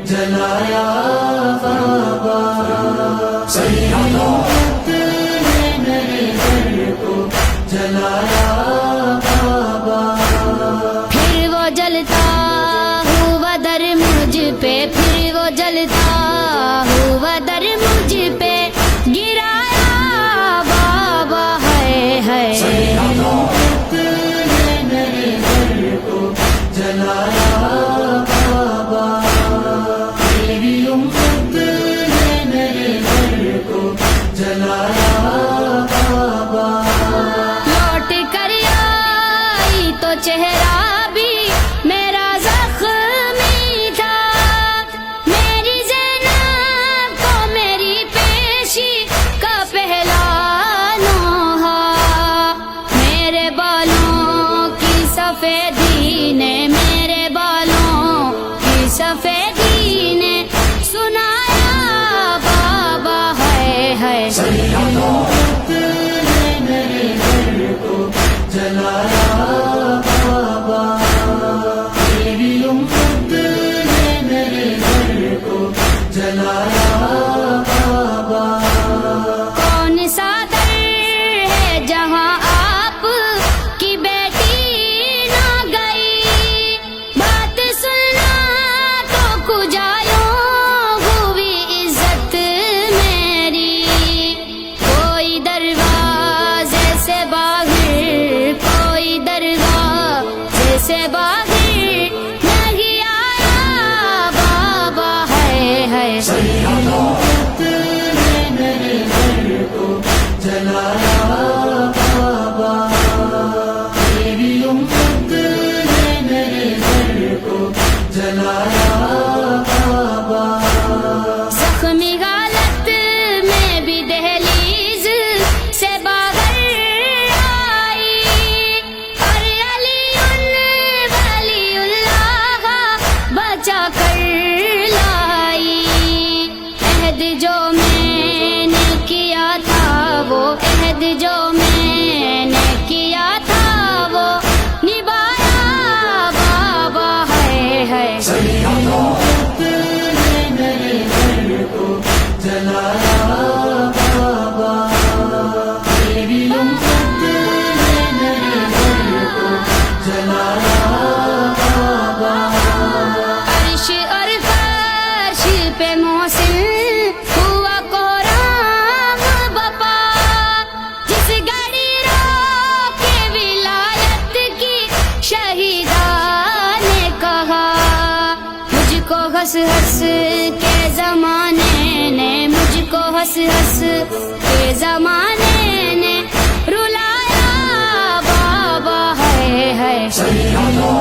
جلایا بابا سیدوں نے میرے گھر کو جلایا بابا. پھر وہ جلتا ہوا در مجھ پہ، پھر وہ جلتا ہوا در مجھ پہ گرایا بابا. ہے سیدوں نے میرے گھر کو جلایا بابا. تیری امت نے میرے گھر کو جلایا بابا. لوٹ کر آئی تو چہرہ بھی میرا زخمی تھا. میری زینب کو میری پیشی کا پہلا نوحہ. میرے بالوں کی سفیدی نے، میرے بالوں کی سفیدی نے سنایا بابا. ہے سیدوں نے میرے گھر کو جلایا بابا. تیری امت نے میرے گھر کو جلایا بابا. کون سا در ہے جہاں آپ کی بیٹی نہ گئی. بات سننا تو کجایوں ہوئی عزت میری. کوئی دروازے سے باہر، کوئی دروازے سے باہر نہیں آیا بابا. ہے سیدوں نے میرے گھر کو جلایا بابا. تیری امت نے میرے گھر کو جلایا بابا. زخمی حالت میں بھی دہلیز سے باہر آئی، اور ولی اللہ بچا کر لائی. عہد جو میں نے کیا تھا، وہ عہد جو میں نے کیا تھا وہ نبھایا بابا. ہے سیدوں نے میرے گھر کو جلایا بابا. تیری امت نے میرے گھر کو جلایا بابا. عرش اور فرش پہ محسن ہوا قرآن بپا. جس گھڑی رو کے ولایت کی شہیدان نے کہا. مجھ کو ہنس ہنس کے زمانے نے، مجھ کو ہنس ہنس کے زمانے نے رلایا بابا. ہے سیدوں